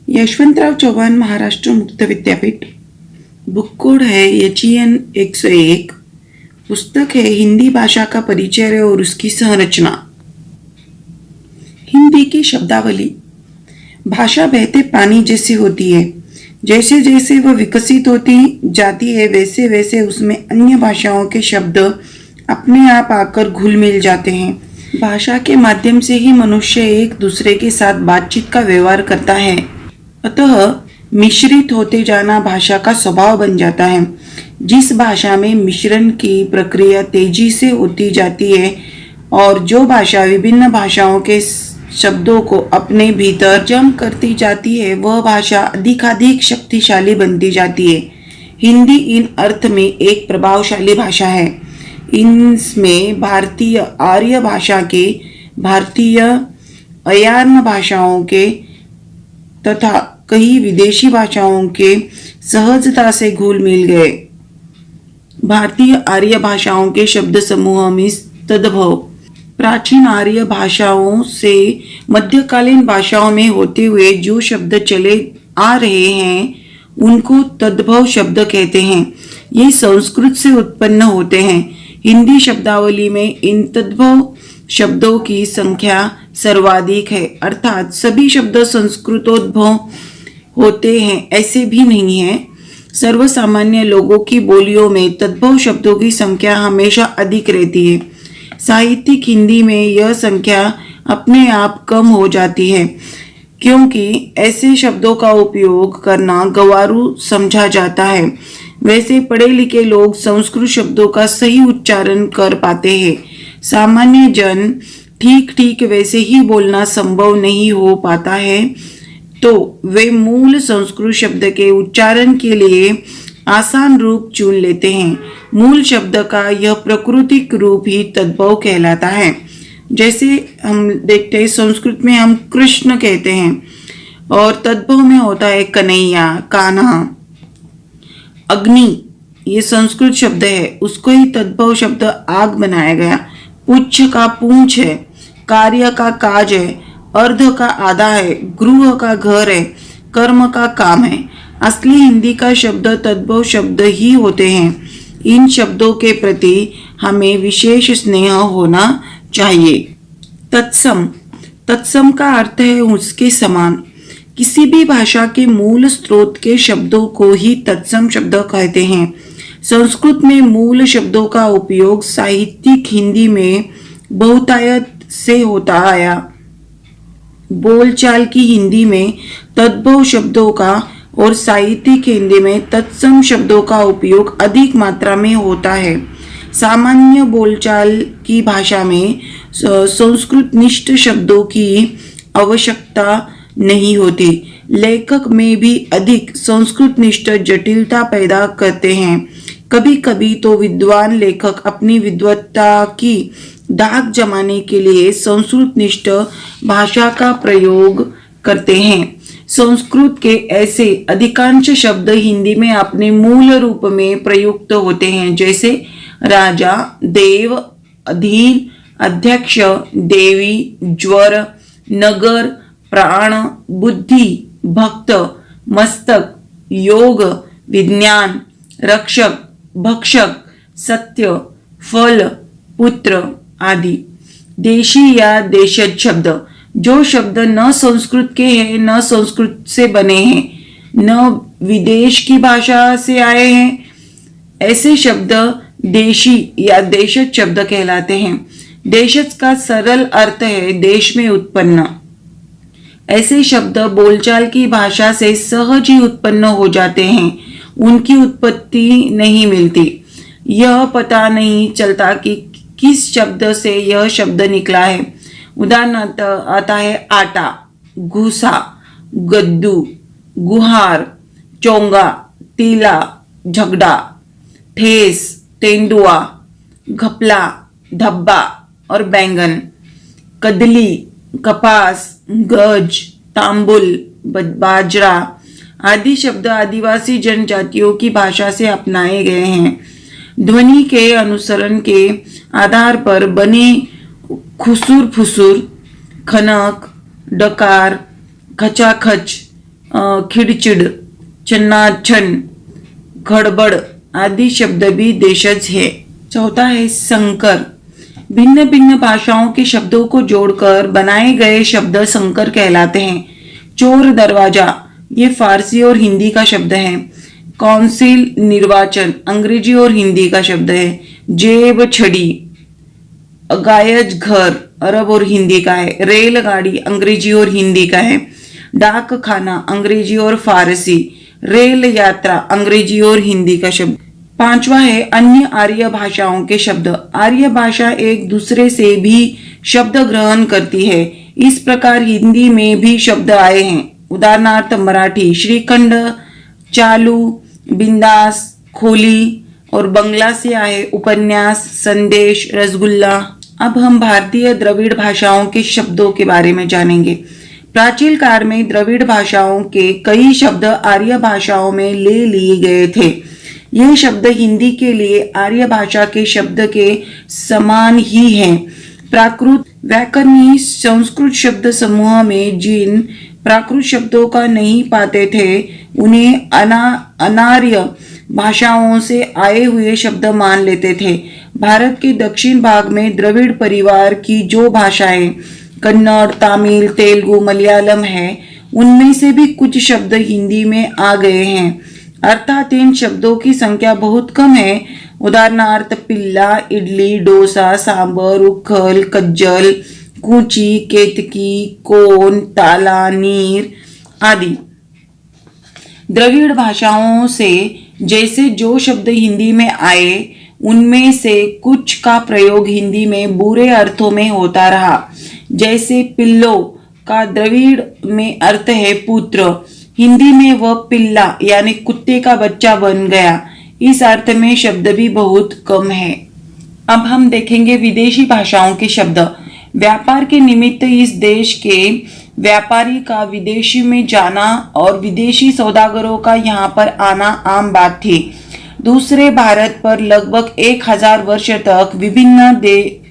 यशवंतराव चव्हाण महाराष्ट्र मुक्त विद्यापीठ। Book code है HEN 101। पुस्तक है हिंदी भाषा का परिचय और उसकी संरचना। हिंदी की शब्दावली। भाषा बहते पानी जैसी होती है। जैसे जैसे वह विकसित होती जाती है वैसे वैसे उसमें अन्य भाषाओं के शब्द अपने आप आकर घुल मिल जाते हैं। भाषा के माध्यम से ही मनुष्य एक दूसरे के साथ बातचीत का व्यवहार करता है। अतः मिश्रित होते जाना भाषा का स्वभाव बन जाता है। जिस भाषा में मिश्रण की प्रक्रिया तेजी से होती जाती है और जो भाषा विभिन्न भाषाओं के शब्दों को अपने भीतर जम करती जाती है वह भाषा अधिकाधिक शक्तिशाली बनती जाती है। हिंदी इन अर्थ में एक प्रभावशाली भाषा है। इनमें भारतीय आर्य भाषा के, भारतीय अयार्न भाषाओं के तथा कई विदेशी भाषाओं के सहजता से घुल मिल गए। भारतीय आर्य भाषाओं के शब्द समूह में तद्भव प्राचीन आर्य भाषाओं से मध्यकालीन भाषाओं में होते हुए जो शब्द चले आ रहे हैं उनको तद्भव शब्द कहते हैं। ये संस्कृत से उत्पन्न होते हैं। हिंदी शब्दावली में इन तद्भव शब्दों की संख्या सर्वाधिक है, अर्थात सभी शब्द संस्कृतोद्भव होते हैं ऐसे भी नहीं है। सर्वसामान्य लोगों की बोलियों में तद्भव शब्दों की संख्या हमेशा अधिक रहती है। साहित्यिक हिंदी में यह संख्या अपने आप कम हो जाती है क्योंकि ऐसे शब्दों का उपयोग करना गंवारू समझा जाता है। वैसे पढ़े लिखे लोग संस्कृत शब्दों का सही उच्चारण कर पाते हैं। सामान्य जन ठीक ठीक वैसे ही बोलना संभव नहीं हो पाता है तो वे मूल संस्कृत शब्द के उच्चारण के लिए आसान रूप चुन लेते हैं। मूल शब्द का यह प्राकृतिक रूप ही तद्भव कहलाता है। जैसे हम देखते हैं संस्कृत में हम कृष्ण कहते हैं और तद्भव में होता है कन्हैया, कान्हा। अग्नि ये संस्कृत शब्द है, उसको ही तद्भव शब्द आग बनाया गया। पुच्छ का पूंछ है, कार्य का काज है, अर्ध का आधा है, गृह का घर है, कर्म का काम है। असली हिंदी का शब्द तद्भव शब्द ही होते हैं। इन शब्दों के प्रति हमें विशेष स्नेह होना चाहिए। तत्सम, तत्सम का अर्थ है उसके समान। किसी भी भाषा के मूल स्रोत के शब्दों को ही तत्सम शब्द कहते हैं। संस्कृत में मूल शब्दों का उपयोग साहित्यिक हिंदी में बहुतायत से होता आया। बोलचाल की हिंदी में तद्भव शब्दों का और साहित्यिक हिंदी में तत्सम शब्दों का उपयोग अधिक मात्रा में होता है। सामान्य बोलचाल की भाषा में संस्कृत निष्ठ शब्दों की आवश्यकता नहीं होती। लेखक में भी अधिक संस्कृत निष्ठ जटिलता पैदा करते हैं। कभी कभी तो विद्वान लेखक अपनी विद्वत्ता की दाग जमाने के लिए संस्कृत निष्ठ भाषा का प्रयोग करते हैं। संस्कृत के ऐसे अधिकांश शब्द हिंदी में अपने मूल रूप में प्रयुक्त होते हैं, जैसे राजा, देव, अधीन, अध्यक्ष, देवी, ज्वर, नगर, प्राण, बुद्धि, भक्त, मस्तक, योग, विज्ञान, रक्षक, भक्षक, सत्य, फल, पुत्र आदि। देशी या देशज शब्द, जो शब्द न संस्कृत के हैं न संस्कृत से बने हैं न विदेश की भाषा से आए हैं, ऐसे शब्द देशी या देशज शब्द कहलाते हैं। देशज का सरल अर्थ है देश में उत्पन्न। ऐसे शब्द बोलचाल की भाषा से सहज ही उत्पन्न हो जाते हैं, उनकी उत्पत्ति नहीं मिलती। यह पता नहीं चलता कि किस शब्द से यह शब्द निकला है। उदाहरणार्थ आता है आटा, घूसा, गद्दू, गुहार, चोंगा, तीला, झगड़ा, ठेस, तेंदुआ, घपला, धब्बा और बैंगन। कदली, कपास, गज, तांबुल, बाजरा आदि शब्द आदिवासी जनजातियों की भाषा से अपनाए गए हैं। ध्वनि के अनुसरण के आधार पर बने खुसुर फुसुर, खनक, डकार, खचाखच, खिड़चिड़, चन्नाछन, खड़बड़ आदि शब्द भी देशज है। चौथा है संकर। भिन्न भिन्न भाषाओं के शब्दों को जोड़कर बनाए गए शब्द संकर कहलाते हैं। चोर दरवाजा ये फारसी और हिंदी का शब्द है। काउंसिल निर्वाचन अंग्रेजी और हिंदी का शब्द है। जेब छड़ी गायज घर अरब और हिंदी का है। रेलगाड़ी अंग्रेजी और हिंदी का है। डाक खाना अंग्रेजी और फारसी। रेल यात्रा अंग्रेजी और हिंदी का शब्द। पांचवा है अन्य आर्य भाषाओं के शब्द। आर्य भाषा एक दूसरे से भी शब्द ग्रहण करती है। इस प्रकार हिंदी में भी शब्द आए हैं। उदाहरणार्थ मराठी श्रीखंड, चालू, बिंदास, खोली और बंगला से आए उपन्यास, संदेश, रसगुल्ला। अब हम भारतीय द्रविड़ भाषाओं के शब्दों के बारे में जानेंगे। प्राचीन काल में द्रविड़ भाषाओं के कई शब्द आर्य भाषाओं में ले लिए गए थे। ये शब्द हिंदी के लिए आर्य भाषा के शब्द के समान ही हैं। प्राकृत व्याकरणी संस्कृत शब्द समूह में जिन प्राकृत शब्दों का नहीं पाते थे उन्हें अनार्य भाषाओं से आए हुए शब्द मान लेते थे। भारत के दक्षिण भाग में द्रविड़ परिवार की जो भाषाएं कन्नड़, तमिल, तेलुगु, मलयालम है, उनमें से भी कुछ शब्द हिंदी में आ गए हैं। अर्थात इन शब्दों की संख्या बहुत कम है। उदाहरणार्थ पिल्ला, इडली, डोसा, सांबर, उखल, कज्जल, कूची, केतकी, कोन, ताला, नीर आदि। द्रविड़ भाषाओं से जैसे जो शब्द हिंदी में आए उनमें से कुछ का प्रयोग हिंदी में बुरे अर्थों में होता रहा। जैसे पिल्लो का द्रविड़ में अर्थ है पुत्र, हिंदी में वह पिल्ला यानी कुत्ते का बच्चा बन गया। इस अर्थ में शब्द भी बहुत कम है। अब हम देखेंगे विदेशी भाषाओं के शब्द। व्यापार के निमित्त इस देश के व्यापारी का विदेशी में जाना और विदेशी सौदागरों का यहाँ पर आना आम बात थी। दूसरे भारत पर लगभग 1000 वर्ष तक विभिन्न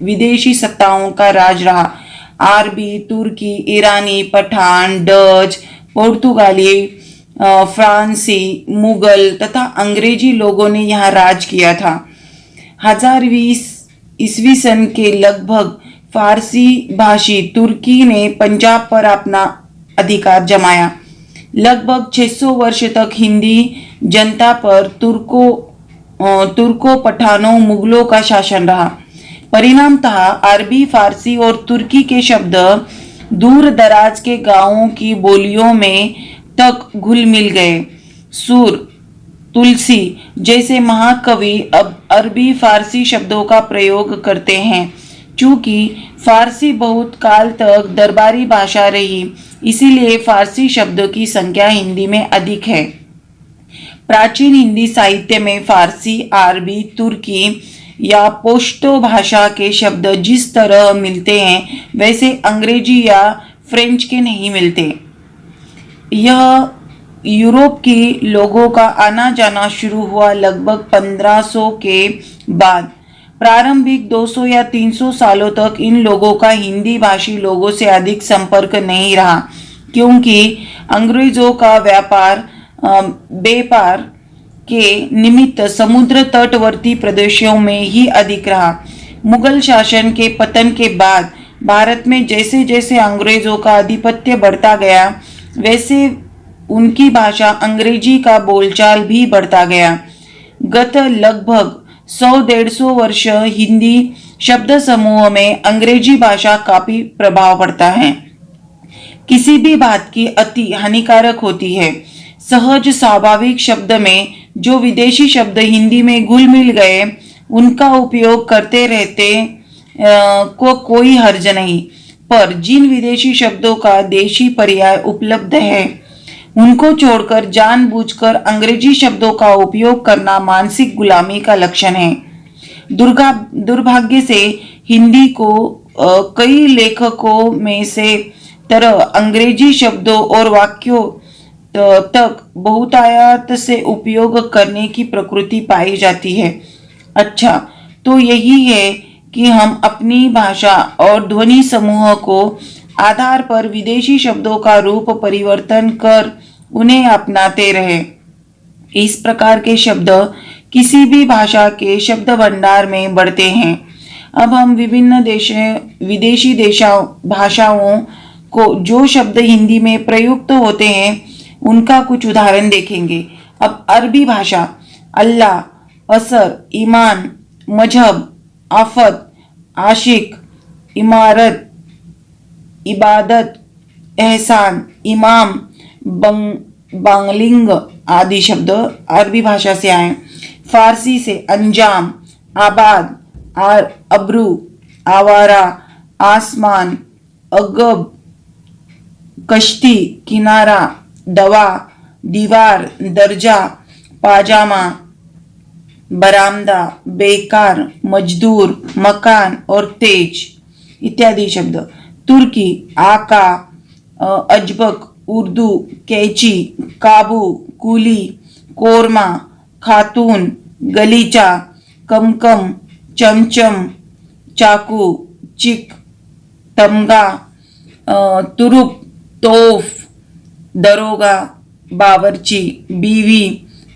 विदेशी सत्ताओं का राज रहा। अरबी, तुर्की, ईरानी, पठान, डच, पुर्तगाली, फ्रांसी, मुगल तथा अंग्रेजी लोगों ने यहाँ राज किया था। 1020 ईस्वी सन के लगभग फारसी भाषी तुर्की ने पंजाब पर अपना अधिकार जमाया। लगभग 600 वर्ष तक हिंदी जनता पर तुर्कों, पठानों, मुगलों का शासन रहा। परिणामतः अरबी, फारसी और तुर्की के शब्द दूर दराज के गांवों की बोलियों में तक घुल मिल गए। सूर, तुलसी जैसे महाकवि अब अरबी फारसी शब्दों का प्रयोग करते हैं। चूंकि फारसी बहुत काल तक दरबारी भाषा रही, इसीलिए फारसी शब्दों की संख्या हिंदी में अधिक है। प्राचीन हिंदी साहित्य में फारसी, अरबी, तुर्की या पश्तो भाषा के शब्द जिस तरह मिलते हैं वैसे अंग्रेजी या फ्रेंच के नहीं मिलते। यह यूरोप के लोगों का आना जाना शुरू हुआ लगभग 1500 के बाद। प्रारंभिक 200 या 300 सालों तक इन लोगों का हिंदी भाषी लोगों से अधिक संपर्क नहीं रहा, क्योंकि अंग्रेजों का व्यापार के निमित्त समुद्र तटवर्ती प्रदेशों में ही अधिक रहा। मुगल शासन के पतन के बाद भारत में जैसे जैसे अंग्रेजों का आधिपत्य बढ़ता गया, वैसे उनकी भाषा अंग्रेजी का बोलचाल भी बढ़ता गया। गत लगभग 100-150 वर्ष हिंदी शब्द समूह में अंग्रेजी भाषा काफी प्रभाव पड़ता है। किसी भी बात की अति हानिकारक होती है। सहज स्वाभाविक शब्द में जो विदेशी शब्द हिंदी में घुल मिल गए उनका उपयोग करते रहते को कोई हर्ज नहीं, पर जिन विदेशी शब्दों का देशी पर्याय उपलब्ध है उनको छोड़कर जानबूझकर अंग्रेजी शब्दों का उपयोग करना मानसिक गुलामी का लक्षण है। दुर्भाग्य से हिंदी को कई लेखकों में से तरह अंग्रेजी शब्दों और वाक्यों तक बहुतायत से उपयोग करने की प्रकृति पाई जाती है। अच्छा, तो यही है कि हम अपनी भाषा और ध्वनि समूह को आधार पर विदेशी शब्दों का रूप परिवर्तन कर उन्हें अपनाते रहे। इस प्रकार के शब्द किसी भी भाषा के शब्द भंडार में बढ़ते हैं। अब हम विभिन्न विदेशी भाषाओं को जो शब्द हिंदी में प्रयुक्त होते हैं उनका कुछ उदाहरण देखेंगे। अब अरबी भाषा अल्लाह, असर, ईमान, मजहब, आफत, आशिक, इमारत, इबादत, एहसान, इमाम, बांगलिंग आदि शब्द अरबी भाषा से आए। फारसी से अंजाम, आबाद, अब्रू, आवारा, आसमान, अगब, कश्ती, किनारा, दवा, दीवार, दर्जा, पाजामा, बरामदा, बेकार, मजदूर, मकान और तेज इत्यादि शब्द। तुर्की आका, अजबक, उर्दू कैची, काबू, कुली, कोरमा, खातून, गलीचा, कमकम, चमचम, चाकू, चिक, तमगा, तुरुप, तोफ, दरोगा, बावर्ची, बीवी,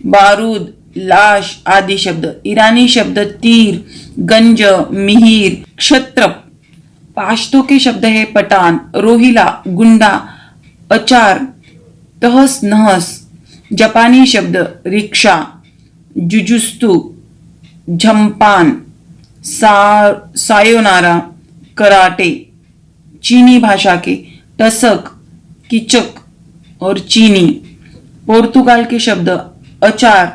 बारूद, लाश आदि शब्द। ईरानी शब्द तीर, गंज, मिहिर, क्षत्र। पाश्तो के शब्द है पठान, रोहिला, गुंडा, अचार, तहस नहस। जापानी शब्द रिक्शा, जुजुस्तु, झम्पान, सायोनारा, कराटे। चीनी भाषा के टसक, किचक और चीनी। पोर्तुगाल के शब्द अचार,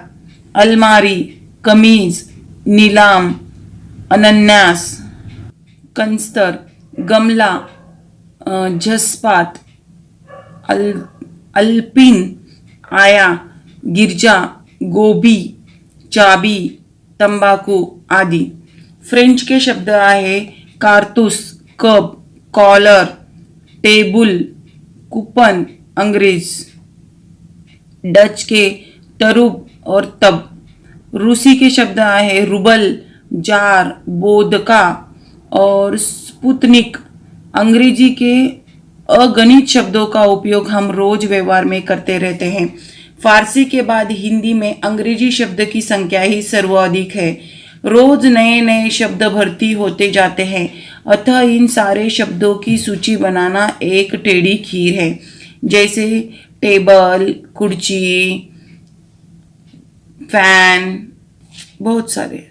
अलमारी, कमीज, नीलाम, अनन्यास, कंस्तर, गमला, झसपात, अल्पिन, आया, गिरजा, गोभी, चाबी, तंबाकू आदि। फ्रेंच के शब्द आहे कारतूस, कप, कॉलर, टेबुल, कूपन, अंग्रेज। डच के तरुब और तब। रूसी के शब्द आहे रुबल, जार, बोदका और स्पुतनिक। अंग्रेजी के अगणित शब्दों का उपयोग हम रोज व्यवहार में करते रहते हैं। फारसी के बाद हिंदी में अंग्रेजी शब्द की संख्या ही सर्वाधिक है। रोज नए नए शब्द भर्ती होते जाते हैं, अतः इन सारे शब्दों की सूची बनाना एक टेढ़ी खीर है। जैसे टेबल, कुर्सी, फैन, बहुत सारे।